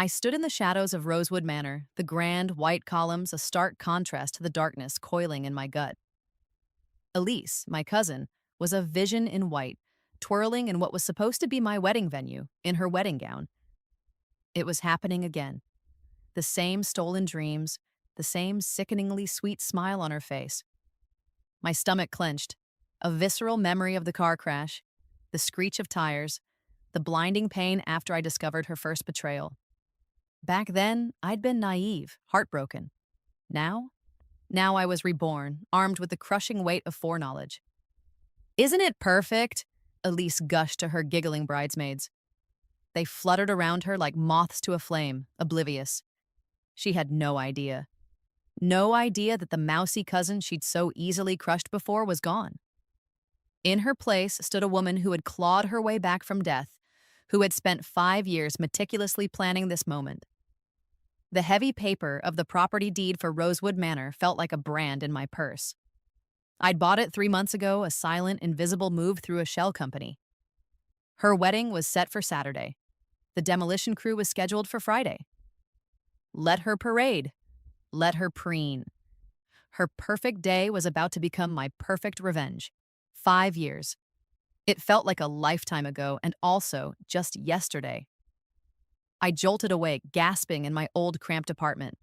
I stood in the shadows of Rosewood Manor, the grand white columns a stark contrast to the darkness coiling in my gut. Elise, my cousin, was a vision in white, twirling in what was supposed to be my wedding venue, in her wedding gown. It was happening again. The same stolen dreams, the same sickeningly sweet smile on her face. My stomach clenched. A visceral memory of the car crash, the screech of tires, the blinding pain after I discovered her first betrayal. Back then, I'd been naive, heartbroken. Now? Now I was reborn, armed with the crushing weight of foreknowledge. "Isn't it perfect?" Elise gushed to her giggling bridesmaids. They fluttered around her like moths to a flame, oblivious. She had no idea. No idea that the mousy cousin she'd so easily crushed before was gone. In her place stood a woman who had clawed her way back from death, who had spent 5 years meticulously planning this moment. The heavy paper of the property deed for Rosewood Manor felt like a brand in my purse. I'd bought it 3 months ago, a silent, invisible move through a shell company. Her wedding was set for Saturday. The demolition crew was scheduled for Friday. Let her parade. Let her preen. Her perfect day was about to become my perfect revenge. 5 years. It felt like a lifetime ago and also just yesterday. I jolted awake, gasping in my old cramped apartment.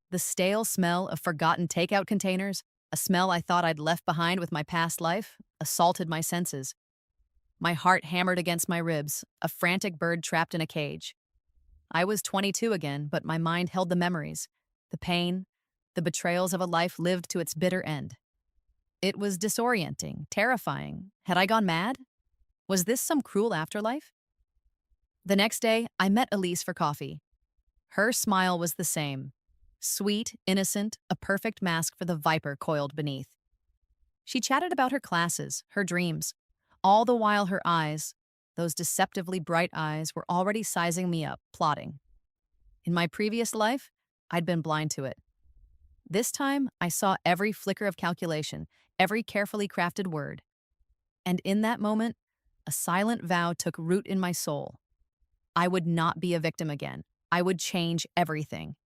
The stale smell of forgotten takeout containers, a smell I thought I'd left behind with my past life, assaulted my senses. My heart hammered against my ribs, a frantic bird trapped in a cage. I was 22 again, but my mind held the memories, the pain, the betrayals of a life lived to its bitter end. It was disorienting, terrifying. Had I gone mad? Was this some cruel afterlife? The next day, I met Elise for coffee. Her smile was the same. Sweet, innocent, a perfect mask for the viper coiled beneath. She chatted about her classes, her dreams, all the while her eyes, those deceptively bright eyes, were already sizing me up, plotting. In my previous life, I'd been blind to it. This time, I saw every flicker of calculation, every carefully crafted word. And in that moment, a silent vow took root in my soul. I would not be a victim again. I would change everything.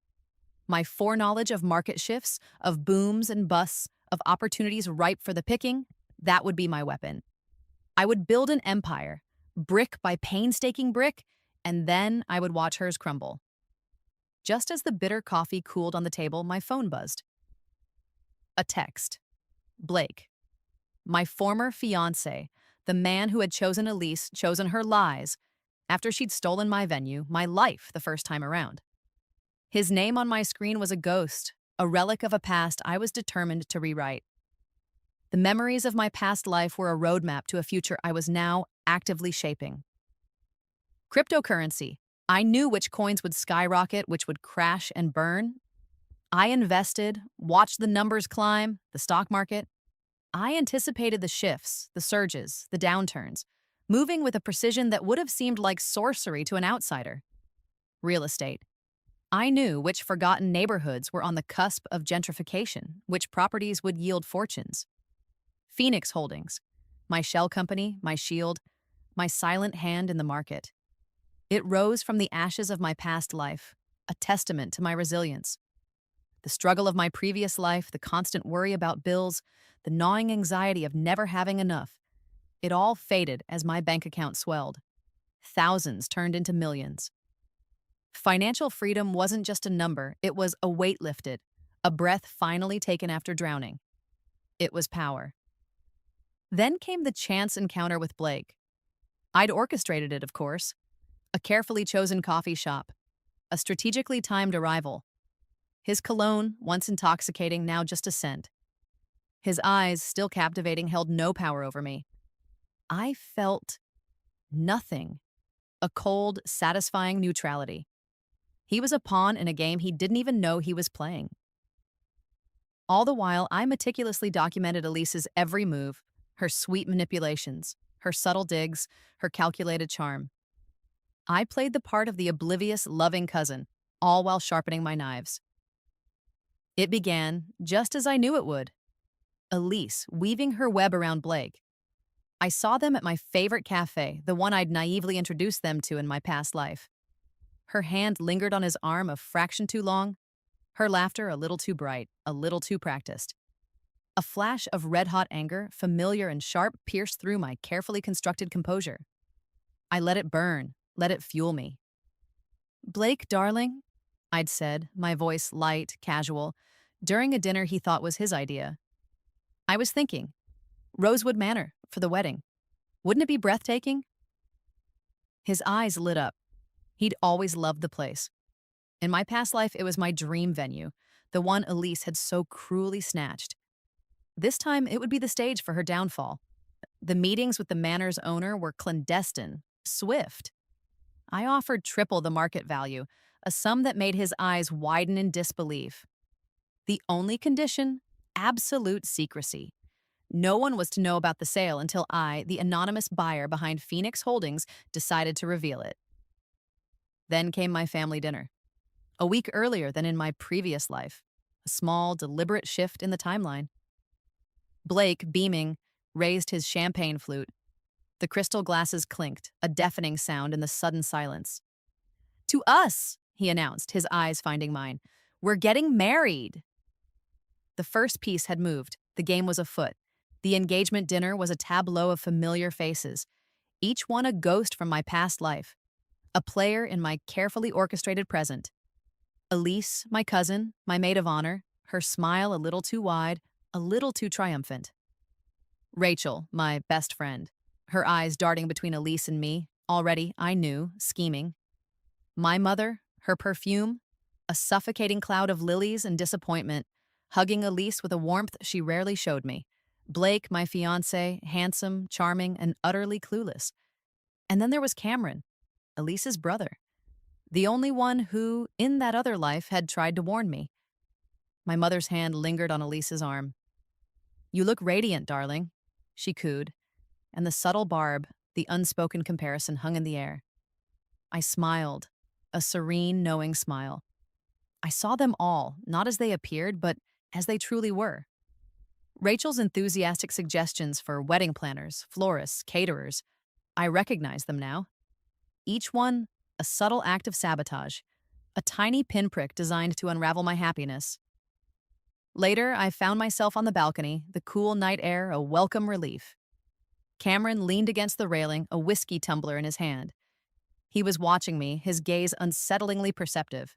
My foreknowledge of market shifts, of booms and busts, of opportunities ripe for the picking, that would be my weapon. I would build an empire, brick by painstaking brick, and then I would watch hers crumble. Just as the bitter coffee cooled on the table, my phone buzzed. A text. Blake. My former fiancé, the man who had chosen Elise, chosen her lies, after she'd stolen my venue, my life, the first time around. His name on my screen was a ghost, a relic of a past I was determined to rewrite. The memories of my past life were a roadmap to a future I was now actively shaping. Cryptocurrency. I knew which coins would skyrocket, which would crash and burn. I invested, watched the numbers climb, the stock market. I anticipated the shifts, the surges, the downturns, moving with a precision that would have seemed like sorcery to an outsider. Real estate. I knew which forgotten neighborhoods were on the cusp of gentrification, which properties would yield fortunes. Phoenix Holdings. My shell company, my shield, my silent hand in the market. It rose from the ashes of my past life, a testament to my resilience. The struggle of my previous life, the constant worry about bills, the gnawing anxiety of never having enough, it all faded as my bank account swelled. Thousands turned into millions. Financial freedom wasn't just a number, it was a weight lifted, a breath finally taken after drowning. It was power. Then came the chance encounter with Blake. I'd orchestrated it, of course. A carefully chosen coffee shop, a strategically timed arrival. His cologne, once intoxicating, now just a scent. His eyes, still captivating, held no power over me. I felt nothing. A cold, satisfying neutrality. He was a pawn in a game he didn't even know he was playing. All the while, I meticulously documented Elise's every move, her sweet manipulations, her subtle digs, her calculated charm. I played the part of the oblivious, loving cousin, all while sharpening my knives. It began just as I knew it would. Elise weaving her web around Blake. I saw them at my favorite cafe, the one I'd naively introduced them to in my past life. Her hand lingered on his arm a fraction too long, her laughter a little too bright, a little too practiced. A flash of red-hot anger, familiar and sharp, pierced through my carefully constructed composure. I let it burn, let it fuel me. "Blake, darling," I'd said, my voice light, casual, during a dinner he thought was his idea. "I was thinking, Rosewood Manor, for the wedding. Wouldn't it be breathtaking?" His eyes lit up. He'd always loved the place. In my past life, it was my dream venue, the one Elise had so cruelly snatched. This time, it would be the stage for her downfall. The meetings with the manor's owner were clandestine, swift. I offered triple the market value, a sum that made his eyes widen in disbelief. The only condition? Absolute secrecy. No one was to know about the sale until I, the anonymous buyer behind Phoenix Holdings, decided to reveal it. Then came my family dinner. A week earlier than in my previous life. A small, deliberate shift in the timeline. Blake, beaming, raised his champagne flute. The crystal glasses clinked, a deafening sound in the sudden silence. "To us," he announced, his eyes finding mine. "We're getting married." The first piece had moved. The game was afoot. The engagement dinner was a tableau of familiar faces, each one a ghost from my past life, a player in my carefully orchestrated present. Elise, my cousin, my maid of honor, her smile a little too wide, a little too triumphant. Rachel, my best friend, her eyes darting between Elise and me, already, I knew, scheming. My mother, her perfume, a suffocating cloud of lilies and disappointment, hugging Elise with a warmth she rarely showed me. Blake, my fiancé, handsome, charming, and utterly clueless. And then there was Cameron, Elise's brother, the only one who, in that other life, had tried to warn me. My mother's hand lingered on Elise's arm. "You look radiant, darling," she cooed, and the subtle barb, the unspoken comparison hung in the air. I smiled, a serene, knowing smile. I saw them all, not as they appeared, but as they truly were. Rachel's enthusiastic suggestions for wedding planners, florists, caterers, I recognized them now. Each one, a subtle act of sabotage, a tiny pinprick designed to unravel my happiness. Later, I found myself on the balcony, the cool night air a welcome relief. Cameron leaned against the railing, a whiskey tumbler in his hand. He was watching me, his gaze unsettlingly perceptive.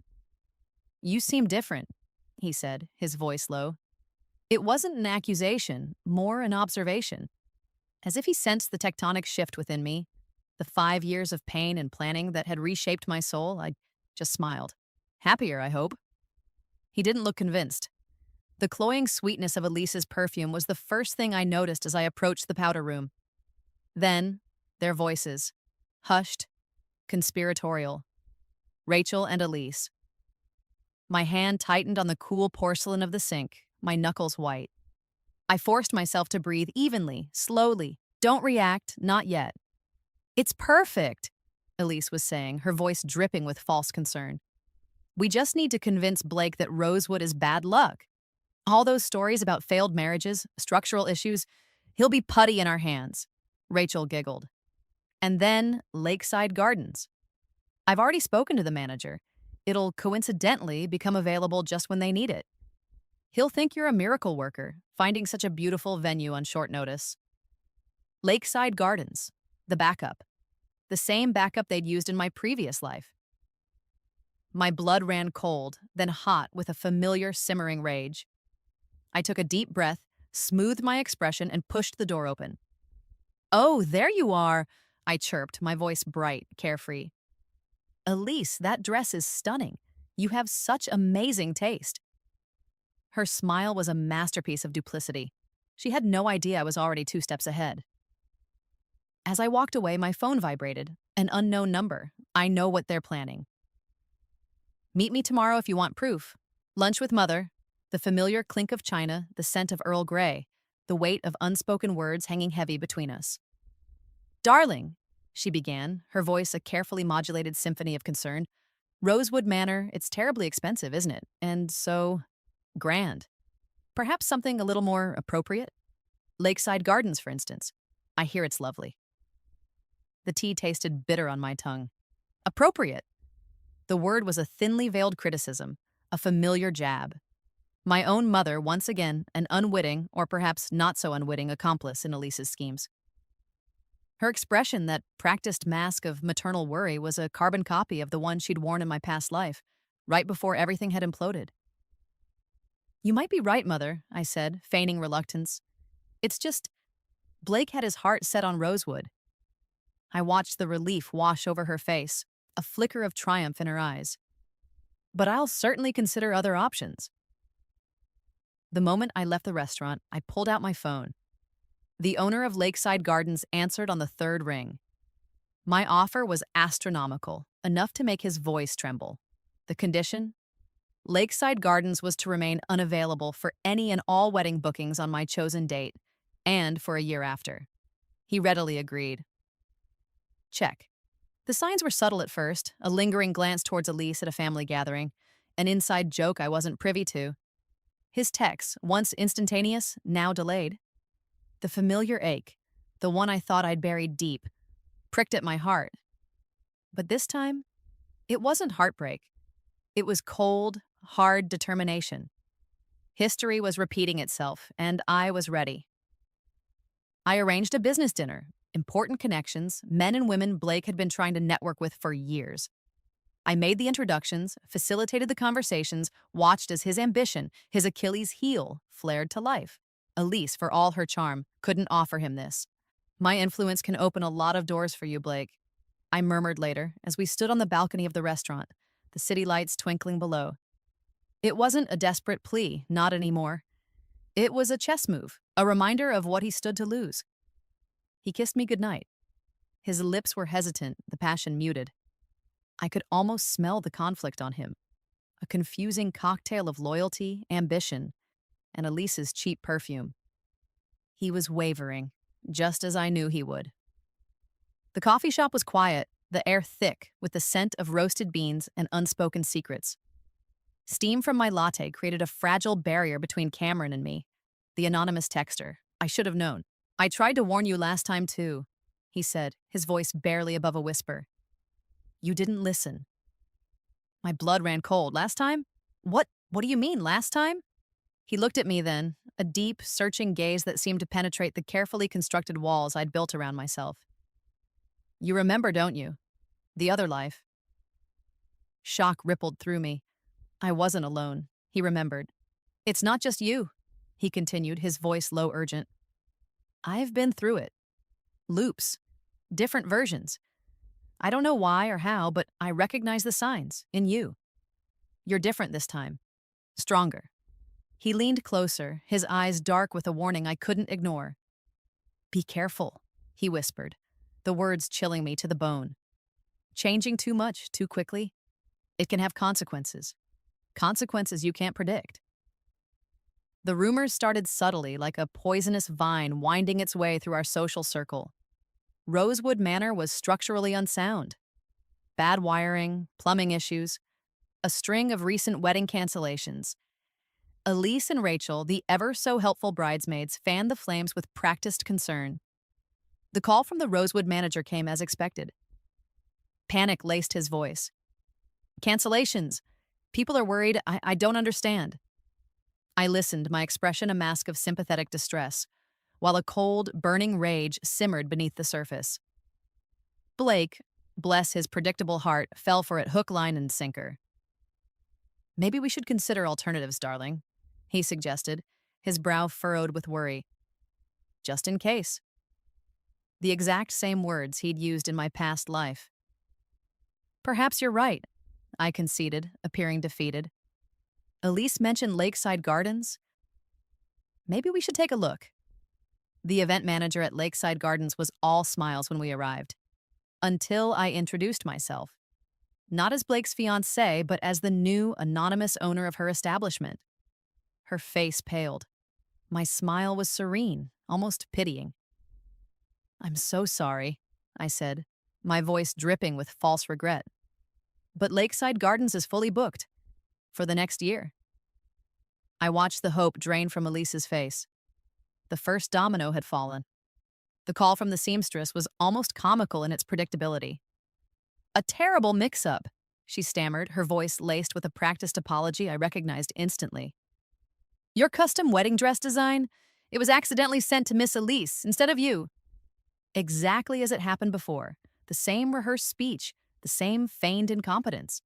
"You seem different," he said, his voice low. It wasn't an accusation, more an observation. As if he sensed the tectonic shift within me, the 5 years of pain and planning that had reshaped my soul, I just smiled. "Happier, I hope." He didn't look convinced. The cloying sweetness of Elise's perfume was the first thing I noticed as I approached the powder room. Then, their voices, hushed, conspiratorial. Rachel and Elise. My hand tightened on the cool porcelain of the sink, my knuckles white. I forced myself to breathe evenly, slowly. "Don't react, not yet." "It's perfect," Elise was saying, her voice dripping with false concern. "We just need to convince Blake that Rosewood is bad luck. All those stories about failed marriages, structural issues, he'll be putty in our hands." Rachel giggled. "And then Lakeside Gardens. I've already spoken to the manager. It'll coincidentally become available just when they need it. He'll think you're a miracle worker, finding such a beautiful venue on short notice." Lakeside Gardens, the backup. The same backup they'd used in my previous life. My blood ran cold, then hot with a familiar simmering rage. I took a deep breath, smoothed my expression, and pushed the door open. "Oh, there you are," I chirped, my voice bright, carefree. "Elise, that dress is stunning. You have such amazing taste." Her smile was a masterpiece of duplicity. She had no idea I was already 2 steps ahead. As I walked away, my phone vibrated. An unknown number. I know what they're planning. "Meet me tomorrow if you want proof. Lunch with Mother." The familiar clink of china, the scent of Earl Grey, the weight of unspoken words hanging heavy between us. "Darling," she began, her voice a carefully modulated symphony of concern. "Rosewood Manor, it's terribly expensive, isn't it? And so grand. Perhaps something a little more appropriate? Lakeside Gardens, for instance. I hear it's lovely." The tea tasted bitter on my tongue. Appropriate. The word was a thinly veiled criticism, a familiar jab. My own mother, once again, an unwitting, or perhaps not so unwitting, accomplice in Elise's schemes. Her expression, that practiced mask of maternal worry, was a carbon copy of the one she'd worn in my past life, right before everything had imploded. You might be right, Mother, I said, feigning reluctance. It's just, Blake had his heart set on Rosewood. I watched the relief wash over her face, a flicker of triumph in her eyes. But I'll certainly consider other options. The moment I left the restaurant, I pulled out my phone. The owner of Lakeside Gardens answered on the third ring. My offer was astronomical, enough to make his voice tremble. The condition? Lakeside Gardens was to remain unavailable for any and all wedding bookings on my chosen date, and for a year after. He readily agreed. Check. The signs were subtle at first, a lingering glance towards Elise at a family gathering, an inside joke I wasn't privy to. His texts, once instantaneous, now delayed. The familiar ache, the one I thought I'd buried deep, pricked at my heart. But this time, it wasn't heartbreak. It was cold, hard determination. History was repeating itself, and I was ready. I arranged a business dinner, important connections, men and women Blake had been trying to network with for years. I made the introductions, facilitated the conversations, watched as his ambition, his Achilles heel, flared to life. Elise, for all her charm, couldn't offer him this. My influence can open a lot of doors for you, Blake, I murmured later as we stood on the balcony of the restaurant, the city lights twinkling below. It wasn't a desperate plea, not anymore. It was a chess move, a reminder of what he stood to lose. He kissed me goodnight. His lips were hesitant, the passion muted. I could almost smell the conflict on him, a confusing cocktail of loyalty, ambition, and Elise's cheap perfume. He was wavering, just as I knew he would. The coffee shop was quiet, the air thick with the scent of roasted beans and unspoken secrets. Steam from my latte created a fragile barrier between Cameron and me, the anonymous texter. I should have known. I tried to warn you last time too, he said, his voice barely above a whisper. You didn't listen. My blood ran cold. Last time? What do you mean, last time? He looked at me then, a deep, searching gaze that seemed to penetrate the carefully constructed walls I'd built around myself. You remember, don't you? The other life. Shock rippled through me. I wasn't alone, he remembered. It's not just you, he continued, his voice low urgent. I've been through it. Loops. Different versions. I don't know why or how, but I recognize the signs in you. You're different this time. Stronger. He leaned closer, his eyes dark with a warning I couldn't ignore. Be careful, he whispered, the words chilling me to the bone. Changing too much, too quickly, it can have consequences. Consequences you can't predict. The rumors started subtly, like a poisonous vine winding its way through our social circle. Rosewood Manor was structurally unsound. Bad wiring, plumbing issues, a string of recent wedding cancellations. Elise and Rachel, the ever-so-helpful bridesmaids, fanned the flames with practiced concern. The call from the Rosewood manager came as expected. Panic laced his voice. Cancellations. People are worried. I don't understand. I listened, my expression a mask of sympathetic distress, while a cold, burning rage simmered beneath the surface. Blake, bless his predictable heart, fell for it hook, line, and sinker. Maybe we should consider alternatives, darling, he suggested, his brow furrowed with worry. Just in case. The exact same words he'd used in my past life. Perhaps you're right, I conceded, appearing defeated. Elise mentioned Lakeside Gardens. Maybe we should take a look. The event manager at Lakeside Gardens was all smiles when we arrived. Until I introduced myself. Not as Blake's fiancée, but as the new, anonymous owner of her establishment. Her face paled. My smile was serene, almost pitying. I'm so sorry, I said, my voice dripping with false regret. But Lakeside Gardens is fully booked. For the next year. I watched the hope drain from Elise's face. The first domino had fallen. The call from the seamstress was almost comical in its predictability. A terrible mix-up, she stammered, her voice laced with a practiced apology I recognized instantly. Your custom wedding dress design? It was accidentally sent to Miss Elise instead of you. Exactly as it happened before. The same rehearsed speech, the same feigned incompetence.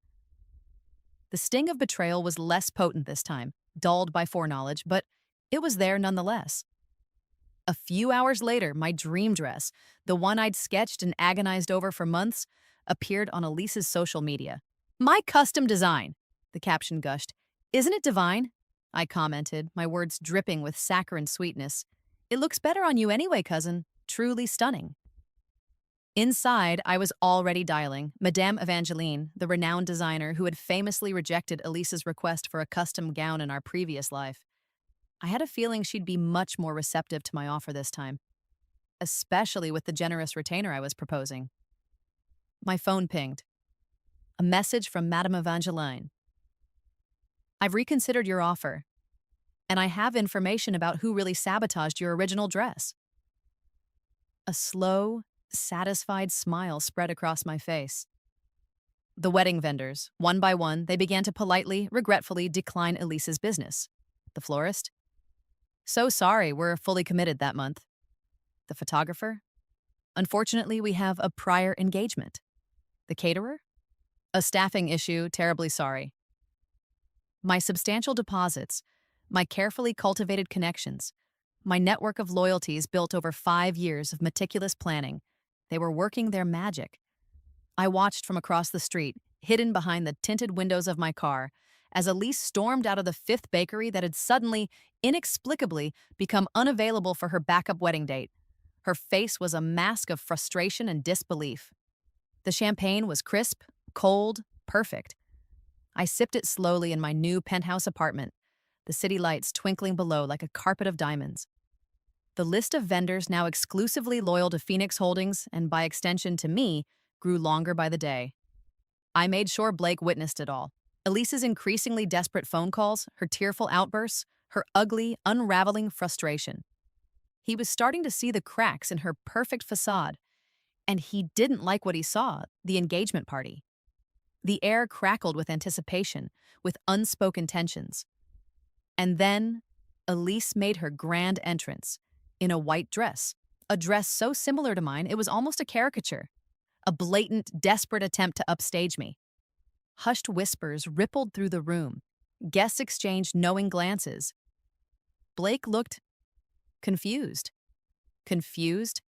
The sting of betrayal was less potent this time, dulled by foreknowledge, but it was there nonetheless. A few hours later, my dream dress, the one I'd sketched and agonized over for months, appeared on Elise's social media. My custom design, the caption gushed. Isn't it divine? I commented, my words dripping with saccharine sweetness. It looks better on you anyway, cousin. Truly stunning. Inside, I was already dialing Madame Evangeline, the renowned designer who had famously rejected Elise's request for a custom gown in our previous life. I had a feeling she'd be much more receptive to my offer this time, especially with the generous retainer I was proposing. My phone pinged. A message from Madame Evangeline. I've reconsidered your offer, and I have information about who really sabotaged your original dress. A slow, satisfied smile spread across my face. The wedding vendors, one by one, they began to politely, regretfully decline Elise's business. The florist? So sorry, we're fully committed that month. The photographer? Unfortunately, we have a prior engagement. The caterer? A staffing issue, terribly sorry. My substantial deposits, my carefully cultivated connections, my network of loyalties built over 5 years of meticulous planning, they were working their magic. I watched from across the street, hidden behind the tinted windows of my car, as Elise stormed out of the fifth bakery that had suddenly, inexplicably, become unavailable for her backup wedding date. Her face was a mask of frustration and disbelief. The champagne was crisp, cold, perfect. I sipped it slowly in my new penthouse apartment, the city lights twinkling below like a carpet of diamonds. The list of vendors now exclusively loyal to Phoenix Holdings, and by extension to me, grew longer by the day. I made sure Blake witnessed it all. Elise's increasingly desperate phone calls, her tearful outbursts, her ugly, unraveling frustration. He was starting to see the cracks in her perfect facade, and he didn't like what he saw, the engagement party. The air crackled with anticipation, with unspoken tensions. And then, Elise made her grand entrance, in a white dress, a dress so similar to mine it was almost a caricature, a blatant, desperate attempt to upstage me. Hushed whispers rippled through the room. Guests exchanged knowing glances. Blake looked confused. Confused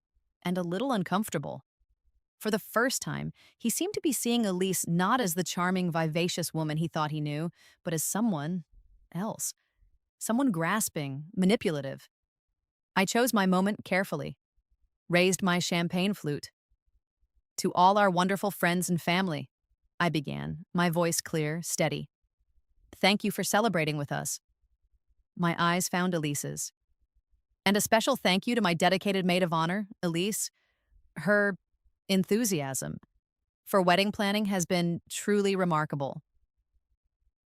and a little uncomfortable. For the first time, he seemed to be seeing Elise not as the charming, vivacious woman he thought he knew, but as someone else. Someone grasping, manipulative. I chose my moment carefully, raised my champagne flute. To all our wonderful friends and family, I began, my voice clear, steady. Thank you for celebrating with us. My eyes found Elise's. And a special thank you to my dedicated maid of honor, Elise. Her enthusiasm for wedding planning has been truly remarkable.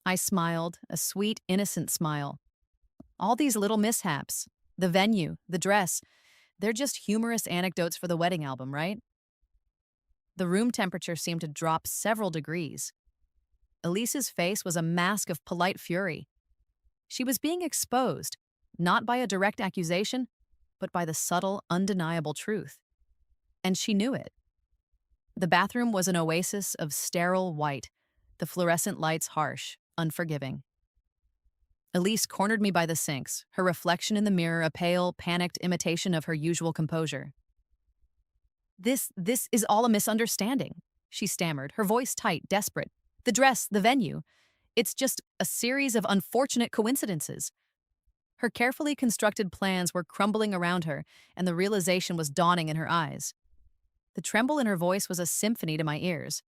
I smiled, a sweet, innocent smile. All these little mishaps, the venue, the dress, they're just humorous anecdotes for the wedding album, right? The room temperature seemed to drop several degrees. Elise's face was a mask of polite fury. She was being exposed, not by a direct accusation, but by the subtle, undeniable truth. And she knew it. The bathroom was an oasis of sterile white, the fluorescent lights harsh, unforgiving. Elise cornered me by the sinks, her reflection in the mirror a pale, panicked imitation of her usual composure. This is all a misunderstanding, she stammered, her voice tight, desperate. The dress, the venue. It's just a series of unfortunate coincidences. Her carefully constructed plans were crumbling around her, and the realization was dawning in her eyes. The tremble in her voice was a symphony to my ears.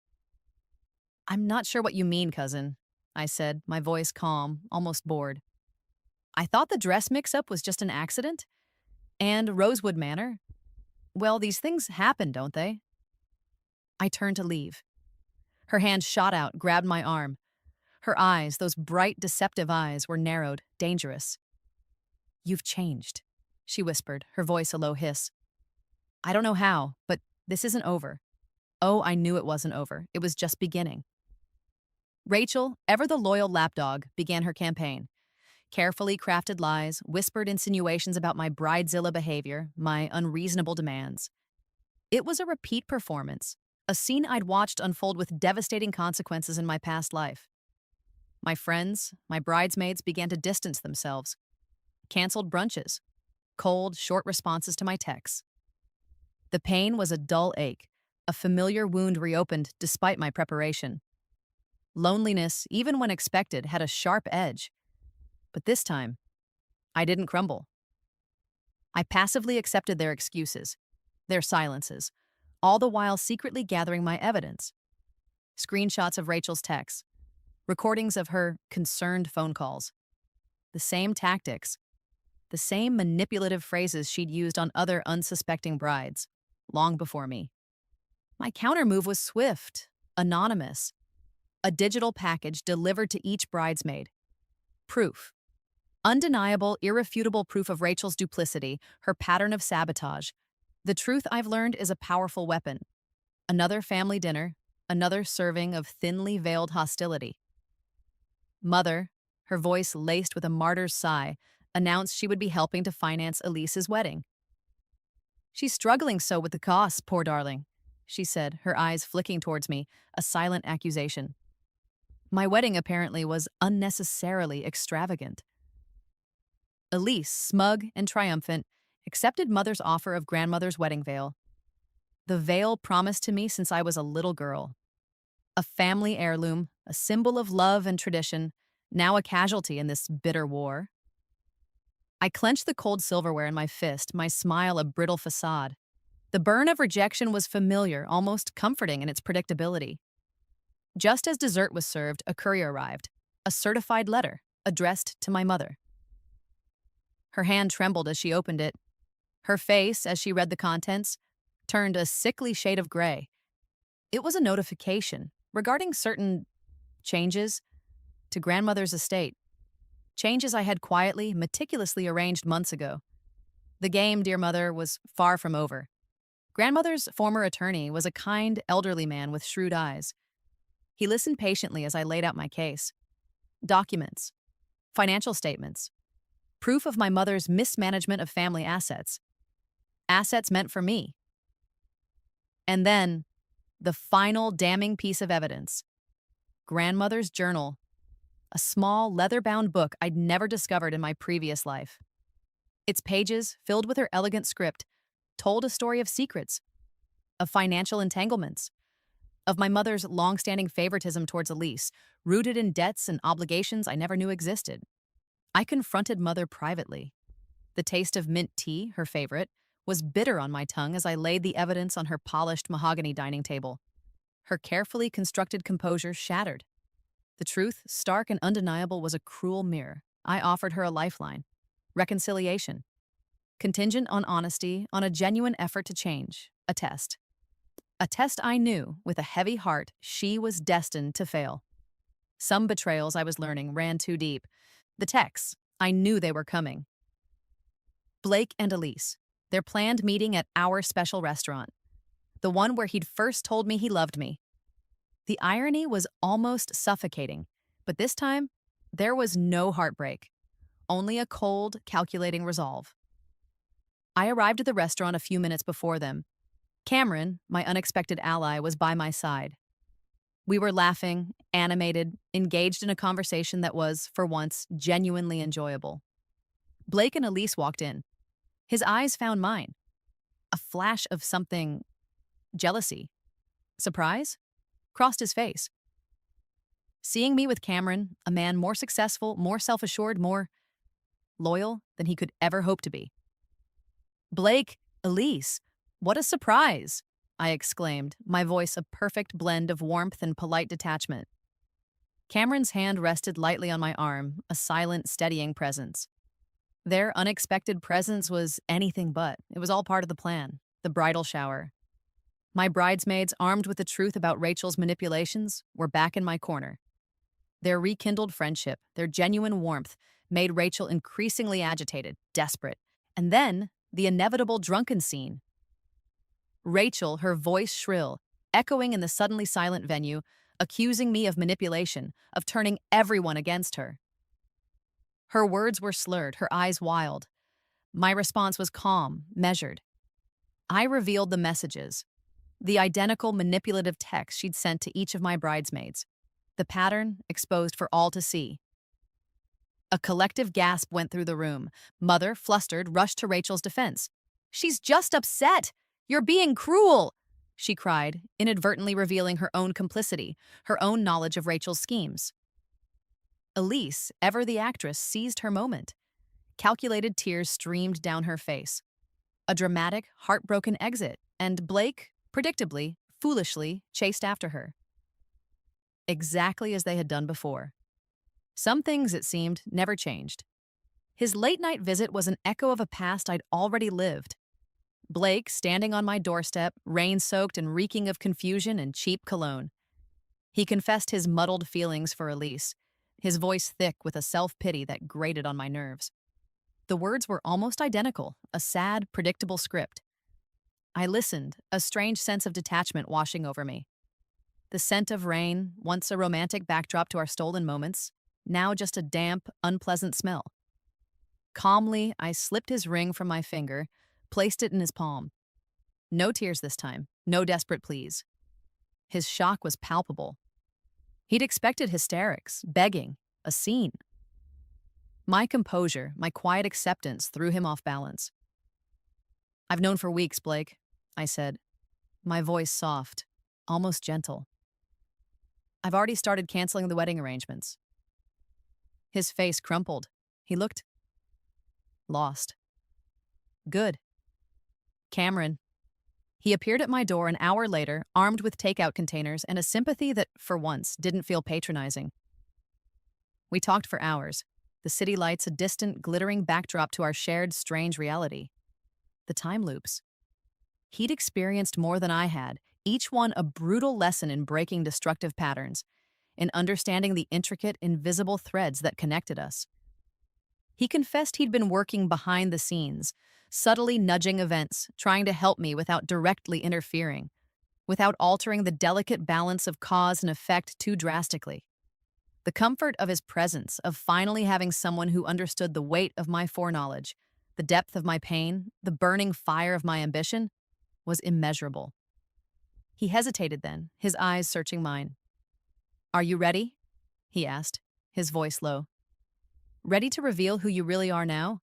I'm not sure what you mean, cousin, I said, my voice calm, almost bored. I thought the dress mix-up was just an accident. And Rosewood Manor. Well, these things happen, don't they? I turned to leave. Her hand shot out, grabbed my arm. Her eyes, those bright, deceptive eyes, were narrowed, dangerous. You've changed, she whispered, her voice a low hiss. I don't know how, but this isn't over. Oh, I knew it wasn't over. It was just beginning. Rachel, ever the loyal lapdog, began her campaign. Carefully crafted lies, whispered insinuations about my bridezilla behavior, my unreasonable demands. It was a repeat performance, a scene I'd watched unfold with devastating consequences in my past life. My friends, my bridesmaids began to distance themselves, canceled brunches, cold, short responses to my texts. The pain was a dull ache, a familiar wound reopened despite my preparation. Loneliness, even when expected, had a sharp edge. But this time, I didn't crumble. I passively accepted their excuses, their silences, all the while secretly gathering my evidence. Screenshots of Rachel's texts, recordings of her concerned phone calls. The same tactics, the same manipulative phrases she'd used on other unsuspecting brides, long before me. My countermove was swift, anonymous, a digital package delivered to each bridesmaid. Proof. Undeniable, irrefutable proof of Rachel's duplicity, her pattern of sabotage. The truth I've learned is a powerful weapon. Another family dinner, another serving of thinly veiled hostility. Mother, her voice laced with a martyr's sigh, announced she would be helping to finance Elise's wedding. "She's struggling so with the costs, poor darling," she said, her eyes flicking towards me, a silent accusation. My wedding apparently was unnecessarily extravagant. Elise, smug and triumphant, accepted Mother's offer of grandmother's wedding veil. The veil promised to me since I was a little girl. A family heirloom, a symbol of love and tradition, now a casualty in this bitter war. I clenched the cold silverware in my fist, my smile a brittle facade. The burn of rejection was familiar, almost comforting in its predictability. Just as dessert was served, a courier arrived, a certified letter addressed to my mother. Her hand trembled as she opened it. Her face, as she read the contents, turned a sickly shade of gray. It was a notification regarding certain changes to grandmother's estate. Changes I had quietly, meticulously arranged months ago. The game, dear mother, was far from over. Grandmother's former attorney was a kind, elderly man with shrewd eyes. He listened patiently as I laid out my case. Documents, financial statements, proof of my mother's mismanagement of family assets. Assets meant for me. And then, the final damning piece of evidence. Grandmother's journal, a small, leather-bound book I'd never discovered in my previous life. Its pages, filled with her elegant script, told a story of secrets, of financial entanglements, of my mother's long-standing favoritism towards Elise, rooted in debts and obligations I never knew existed. I confronted Mother privately. The taste of mint tea, her favorite, was bitter on my tongue as I laid the evidence on her polished mahogany dining table. Her carefully constructed composure shattered. The truth, stark and undeniable, was a cruel mirror. I offered her a lifeline. Reconciliation. Contingent on honesty, on a genuine effort to change. A test. A test I knew, with a heavy heart, she was destined to fail. Some betrayals, I was learning, ran too deep. The texts, I knew they were coming. Blake and Elise. Their planned meeting at our special restaurant. The one where he'd first told me he loved me. The irony was almost suffocating, but this time, there was no heartbreak. Only a cold, calculating resolve. I arrived at the restaurant a few minutes before them. Cameron, my unexpected ally, was by my side. We were laughing, animated, engaged in a conversation that was, for once, genuinely enjoyable. Blake and Elise walked in. His eyes found mine. A flash of something... jealousy. Surprise? Crossed his face. Seeing me with Cameron, a man more successful, more self-assured, more loyal than he could ever hope to be. "Blake, Elise, what a surprise!" I exclaimed, my voice a perfect blend of warmth and polite detachment. Cameron's hand rested lightly on my arm, a silent, steadying presence. Their unexpected presence was anything but. It was all part of the plan, the bridal shower. My bridesmaids, armed with the truth about Rachel's manipulations, were back in my corner. Their rekindled friendship, their genuine warmth, made Rachel increasingly agitated, desperate. And then, the inevitable drunken scene. Rachel, her voice shrill, echoing in the suddenly silent venue, accusing me of manipulation, of turning everyone against her. Her words were slurred, her eyes wild. My response was calm, measured. I revealed the messages, the identical manipulative text she'd sent to each of my bridesmaids, the pattern exposed for all to see. A collective gasp went through the room. Mother, flustered, rushed to Rachel's defense. "She's just upset! You're being cruel!" she cried, inadvertently revealing her own complicity, her own knowledge of Rachel's schemes. Elise, ever the actress, seized her moment. Calculated tears streamed down her face. A dramatic, heartbroken exit, and Blake, predictably, foolishly, chased after her. Exactly as they had done before. Some things, it seemed, never changed. His late-night visit was an echo of a past I'd already lived. Blake, standing on my doorstep, rain-soaked and reeking of confusion and cheap cologne. He confessed his muddled feelings for Elise, his voice thick with a self-pity that grated on my nerves. The words were almost identical, a sad, predictable script. I listened, a strange sense of detachment washing over me. The scent of rain, once a romantic backdrop to our stolen moments, now just a damp, unpleasant smell. Calmly, I slipped his ring from my finger, placed it in his palm. No tears this time, no desperate pleas. His shock was palpable. He'd expected hysterics, begging, a scene. My composure, my quiet acceptance threw him off balance. "I've known for weeks, Blake," I said, my voice soft, almost gentle. "I've already started canceling the wedding arrangements." His face crumpled. He looked lost. "Good. Cameron." He appeared at my door an hour later, armed with takeout containers and a sympathy that, for once, didn't feel patronizing. We talked for hours, the city lights a distant, glittering backdrop to our shared, strange reality. The time loops. He'd experienced more than I had, each one a brutal lesson in breaking destructive patterns, in understanding the intricate, invisible threads that connected us. He confessed he'd been working behind the scenes, subtly nudging events, trying to help me without directly interfering, without altering the delicate balance of cause and effect too drastically. The comfort of his presence, of finally having someone who understood the weight of my foreknowledge, the depth of my pain, the burning fire of my ambition, was immeasurable. He hesitated then, his eyes searching mine. "Are you ready?" he asked, his voice low. "Ready to reveal who you really are now?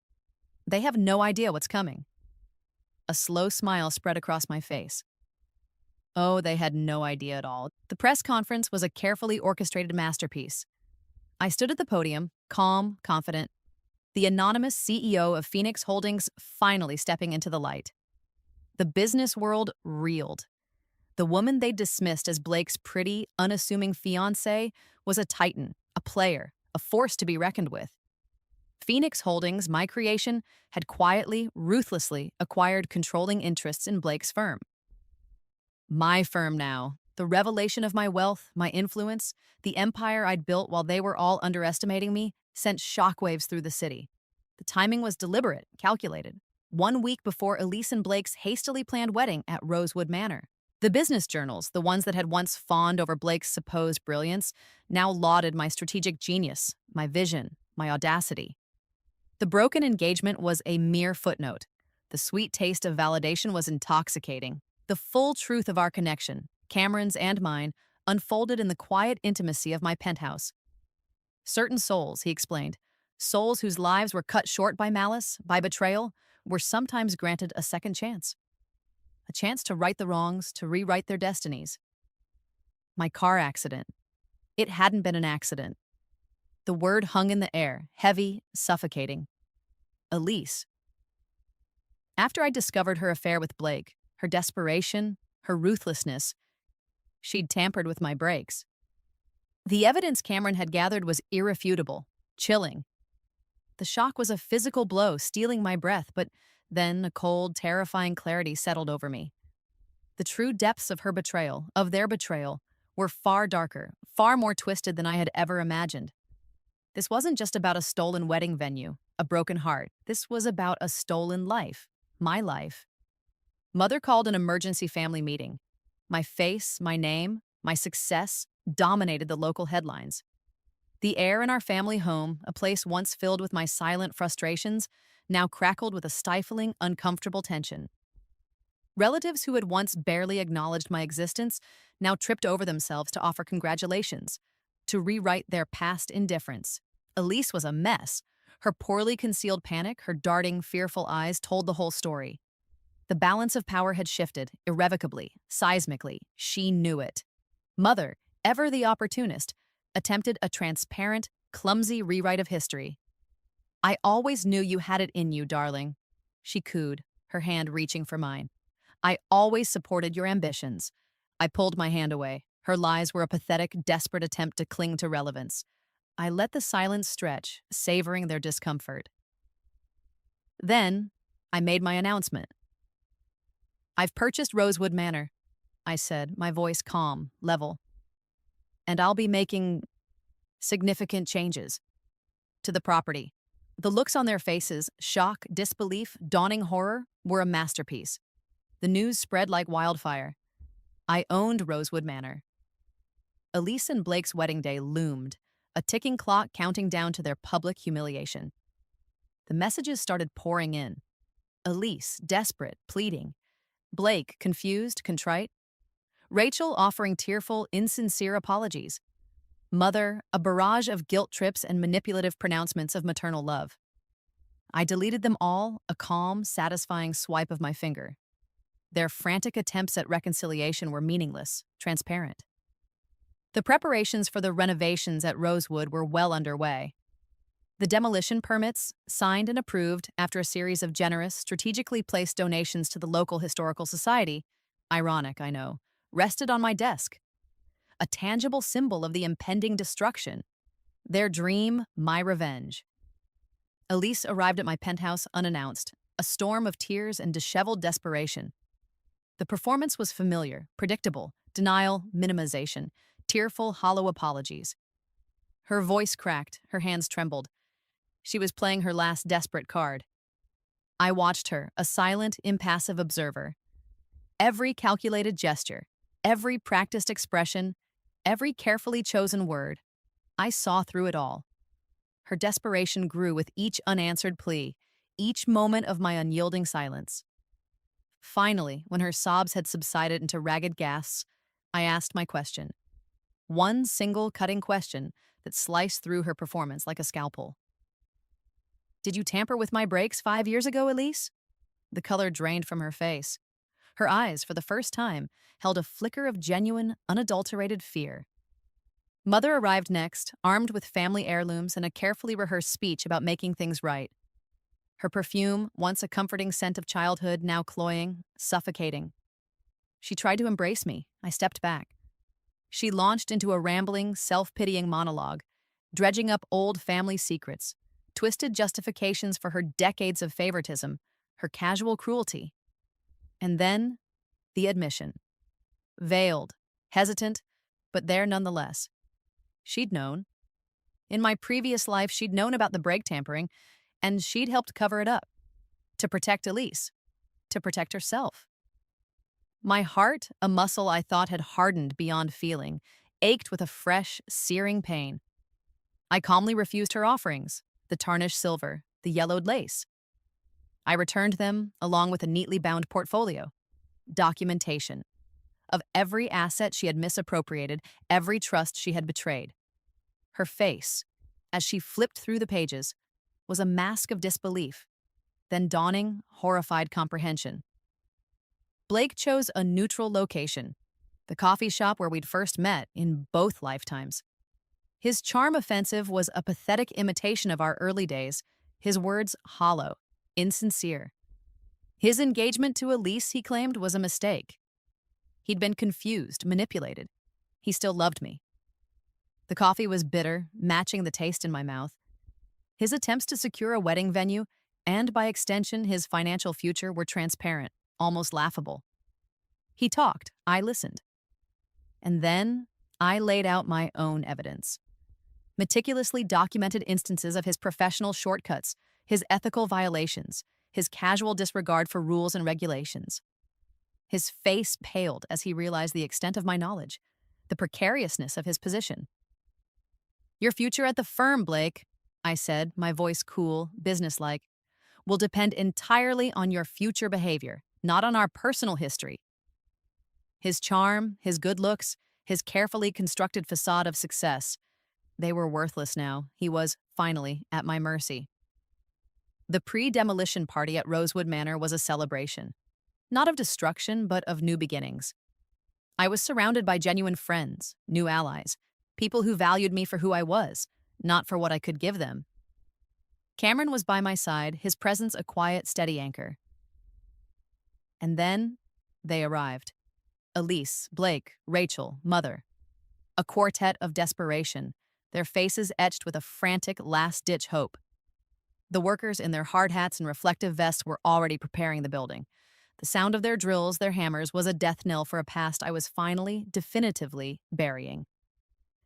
They have no idea what's coming." A slow smile spread across my face. Oh, they had no idea at all. The press conference was a carefully orchestrated masterpiece. I stood at the podium, calm, confident, the anonymous CEO of Phoenix Holdings finally stepping into the light. The business world reeled. The woman they dismissed as Blake's pretty, unassuming fiancée was a titan, a player, a force to be reckoned with. Phoenix Holdings, my creation, had quietly, ruthlessly acquired controlling interests in Blake's firm. My firm now, the revelation of my wealth, my influence, the empire I'd built while they were all underestimating me, sent shockwaves through the city. The timing was deliberate, calculated. 1 week before Elise and Blake's hastily planned wedding at Rosewood Manor. The business journals, the ones that had once fawned over Blake's supposed brilliance, now lauded my strategic genius, my vision, my audacity. The broken engagement was a mere footnote. The sweet taste of validation was intoxicating. The full truth of our connection, Cameron's and mine, unfolded in the quiet intimacy of my penthouse. Certain souls, he explained, souls whose lives were cut short by malice, by betrayal, were sometimes granted a second chance. A chance to right the wrongs, to rewrite their destinies. My car accident. It hadn't been an accident. The word hung in the air, heavy, suffocating. Elise. After I discovered her affair with Blake, her desperation, her ruthlessness, she'd tampered with my brakes. The evidence Cameron had gathered was irrefutable, chilling. The shock was a physical blow, stealing my breath, but then a cold, terrifying clarity settled over me. The true depths of her betrayal, of their betrayal, were far darker, far more twisted than I had ever imagined. This wasn't just about a stolen wedding venue, a broken heart. This was about a stolen life, my life. Mother called an emergency family meeting. My face, my name, my success, dominated the local headlines. The air in our family home, a place once filled with my silent frustrations, now crackled with a stifling, uncomfortable tension. Relatives who had once barely acknowledged my existence now tripped over themselves to offer congratulations, to rewrite their past indifference. Elise was a mess. Her poorly concealed panic, her darting, fearful eyes told the whole story. The balance of power had shifted, irrevocably, seismically. She knew it. Mother, ever the opportunist, attempted a transparent, clumsy rewrite of history. "I always knew you had it in you, darling," she cooed, her hand reaching for mine. "I always supported your ambitions." I pulled my hand away. Her lies were a pathetic, desperate attempt to cling to relevance. I let the silence stretch, savoring their discomfort. Then, I made my announcement. "I've purchased Rosewood Manor," I said, my voice calm, level. "And I'll be making significant changes to the property." The looks on their faces, shock, disbelief, dawning horror, were a masterpiece. The news spread like wildfire. I owned Rosewood Manor. Elise and Blake's wedding day loomed, a ticking clock counting down to their public humiliation. The messages started pouring in. Elise, desperate, pleading. Blake, confused, contrite. Rachel offering tearful, insincere apologies. Mother, a barrage of guilt trips and manipulative pronouncements of maternal love. I deleted them all, a calm, satisfying swipe of my finger. Their frantic attempts at reconciliation were meaningless, transparent. The preparations for the renovations at Rosewood were well underway. The demolition permits, signed and approved after a series of generous, strategically placed donations to the local historical society, ironic, I know, rested on my desk. A tangible symbol of the impending destruction. Their dream, my revenge. Elise arrived at my penthouse unannounced, a storm of tears and disheveled desperation. The performance was familiar, predictable, denial, minimization, tearful, hollow apologies. Her voice cracked, her hands trembled. She was playing her last desperate card. I watched her, a silent, impassive observer. Every calculated gesture, every practiced expression, every carefully chosen word, I saw through it all. Her desperation grew with each unanswered plea, each moment of my unyielding silence. Finally, when her sobs had subsided into ragged gasps, I asked my question. One single cutting question that sliced through her performance like a scalpel. "Did you tamper with my brakes 5 years ago, Elise?" The color drained from her face. Her eyes, for the first time, held a flicker of genuine, unadulterated fear. Mother arrived next, armed with family heirlooms and a carefully rehearsed speech about making things right. Her perfume, once a comforting scent of childhood, now cloying, suffocating. She tried to embrace me. I stepped back. She launched into a rambling, self-pitying monologue, dredging up old family secrets, twisted justifications for her decades of favoritism, her casual cruelty. And then, the admission. Veiled, hesitant, but there nonetheless. She'd known. In my previous life, she'd known about the brake tampering, and she'd helped cover it up. To protect Elise. To protect herself. My heart, a muscle I thought had hardened beyond feeling, ached with a fresh, searing pain. I calmly refused her offerings, the tarnished silver, the yellowed lace. I returned them, along with a neatly bound portfolio. Documentation. Of every asset she had misappropriated, every trust she had betrayed. Her face, as she flipped through the pages, was a mask of disbelief, then dawning, horrified comprehension. Blake chose a neutral location, the coffee shop where we'd first met in both lifetimes. His charm offensive was a pathetic imitation of our early days, his words hollow, insincere. His engagement to Elise, he claimed, was a mistake. He'd been confused, manipulated. He still loved me. The coffee was bitter, matching the taste in my mouth. His attempts to secure a wedding venue, and by extension his financial future, were transparent, almost laughable. He talked, I listened. And then I laid out my own evidence. Meticulously documented instances of his professional shortcuts, his ethical violations, his casual disregard for rules and regulations. His face paled as he realized the extent of my knowledge. the precariousness of his position. "Your future at the firm, Blake," I said, my voice cool, businesslike, "will depend entirely on your future behavior, not on our personal history." His charm, his good looks, his carefully constructed facade of success, they were worthless now. He was, finally, at my mercy. The pre-demolition party at Rosewood Manor was a celebration, not of destruction, but of new beginnings. I was surrounded by genuine friends, new allies, people who valued me for who I was, not for what I could give them. Cameron was by my side, his presence a quiet, steady anchor. And then they arrived. Elise, Blake, Rachel, Mother. A quartet of desperation, their faces etched with a frantic last-ditch hope. The workers in their hard hats and reflective vests were already preparing the building. The sound of their drills, their hammers, was a death knell for a past I was finally, definitively burying.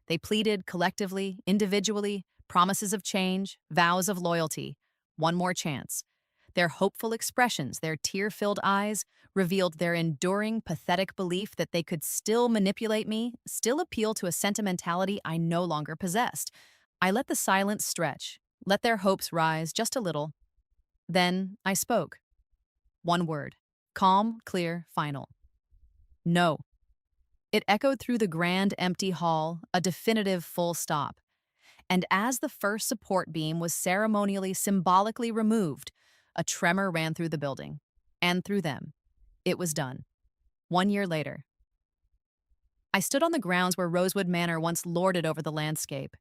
They pleaded collectively, individually, promises of change, vows of loyalty, one more chance. Their hopeful expressions, their tear-filled eyes, revealed their enduring, pathetic belief that they could still manipulate me, still appeal to a sentimentality I no longer possessed. I let the silence stretch, let their hopes rise just a little. Then I spoke. One word. Calm, clear, final. No. It echoed through the grand, empty hall, a definitive full stop. And as the first support beam was ceremonially, symbolically removed, a tremor ran through the building. And through them. It was done. 1 year later. I stood on the grounds where Rosewood Manor once lorded over the landscape.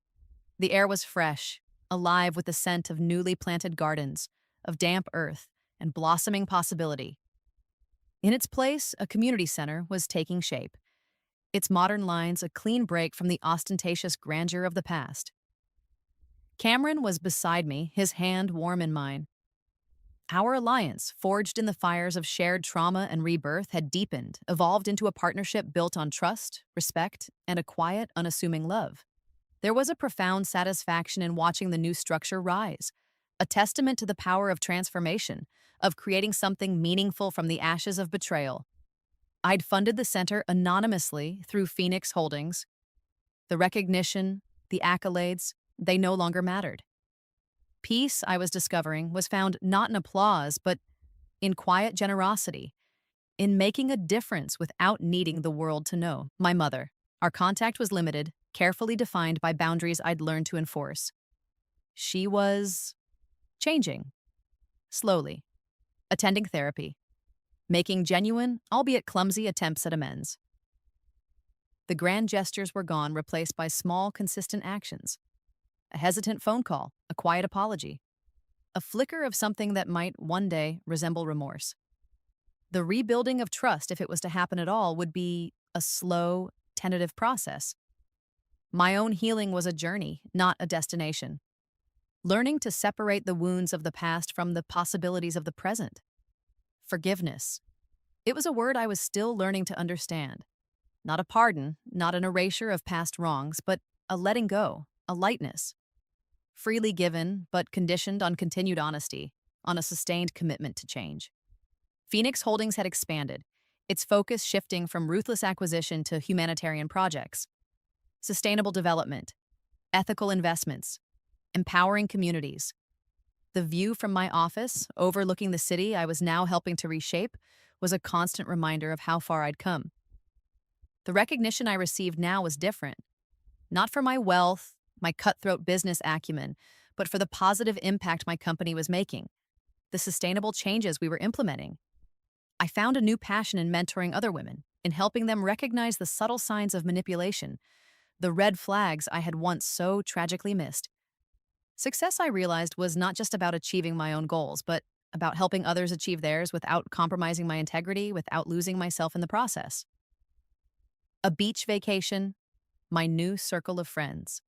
The air was fresh, alive with the scent of newly planted gardens, of damp earth, and blossoming possibility. In its place, a community center was taking shape, its modern lines a clean break from the ostentatious grandeur of the past. Cameron was beside me, his hand warm in mine. Our alliance, forged in the fires of shared trauma and rebirth, had deepened, evolved into a partnership built on trust, respect, and a quiet, unassuming love. There was a profound satisfaction in watching the new structure rise, a testament to the power of transformation, of creating something meaningful from the ashes of betrayal. I'd funded the center anonymously through Phoenix Holdings. The recognition, the accolades, they no longer mattered. Peace, I was discovering, was found not in applause, but in quiet generosity, in making a difference without needing the world to know. My mother. Our contact was limited, carefully defined by boundaries I'd learned to enforce. She was changing, slowly, attending therapy, making genuine, albeit clumsy, attempts at amends. The grand gestures were gone, replaced by small, consistent actions. A hesitant phone call, a quiet apology, a flicker of something that might one day resemble remorse. The rebuilding of trust, if it was to happen at all, would be a slow, tentative process. My own healing was a journey, not a destination. Learning to separate the wounds of the past from the possibilities of the present. Forgiveness. It was a word I was still learning to understand. Not a pardon, not an erasure of past wrongs, but a letting go, a lightness. Freely given, but conditioned on continued honesty, on a sustained commitment to change. Phoenix Holdings had expanded, its focus shifting from ruthless acquisition to humanitarian projects, sustainable development, ethical investments, empowering communities. The view from my office, overlooking the city I was now helping to reshape, was a constant reminder of how far I'd come. The recognition I received now was different. Not for my wealth, my cutthroat business acumen, but for the positive impact my company was making, the sustainable changes we were implementing. I found a new passion in mentoring other women, in helping them recognize the subtle signs of manipulation, the red flags I had once so tragically missed. Success, I realized, was not just about achieving my own goals, but about helping others achieve theirs without compromising my integrity, without losing myself in the process. A beach vacation, my new circle of friends.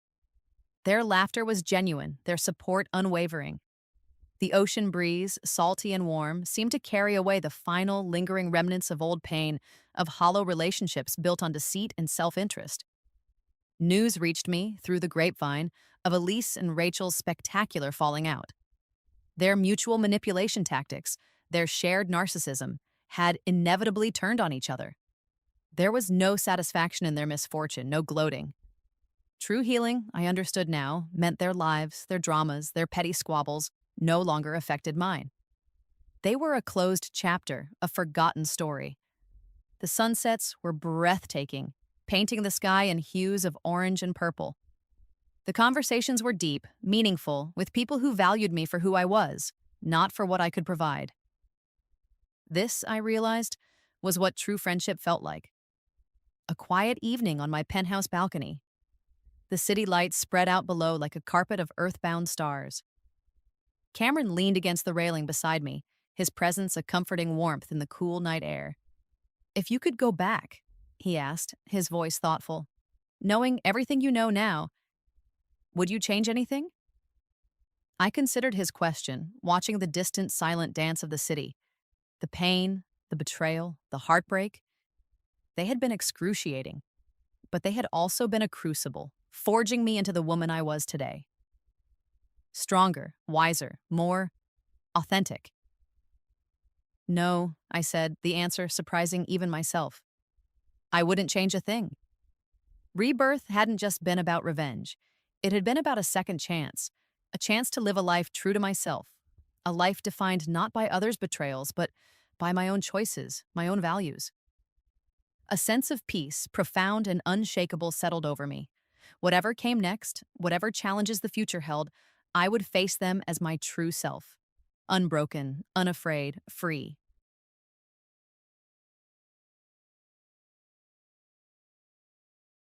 Their laughter was genuine, their support unwavering. The ocean breeze, salty and warm, seemed to carry away the final, lingering remnants of old pain, of hollow relationships built on deceit and self-interest. News reached me, through the grapevine, of Elise and Rachel's spectacular falling out. Their mutual manipulation tactics, their shared narcissism, had inevitably turned on each other. There was no satisfaction in their misfortune, no gloating. True healing, I understood now, meant their lives, their dramas, their petty squabbles no longer affected mine. They were a closed chapter, a forgotten story. The sunsets were breathtaking, painting the sky in hues of orange and purple. The conversations were deep, meaningful, with people who valued me for who I was, not for what I could provide. This, I realized, was what true friendship felt like. A quiet evening on my penthouse balcony. The city lights spread out below like a carpet of earthbound stars. Cameron leaned against the railing beside me, his presence a comforting warmth in the cool night air. "If you could go back," he asked, his voice thoughtful, "knowing everything you know now, would you change anything?" I considered his question, watching the distant, silent dance of the city. The pain, the betrayal, the heartbreak, they had been excruciating, but they had also been a crucible, forging me into the woman I was today. Stronger, wiser, more authentic. "No," I said, the answer surprising even myself. I wouldn't change a thing. Rebirth hadn't just been about revenge. It had been about a second chance, a chance to live a life true to myself, a life defined not by others' betrayals, but by my own choices, my own values. A sense of peace, profound and unshakable, settled over me. Whatever came next, whatever challenges the future held, I would face them as my true self. Unbroken, unafraid, free.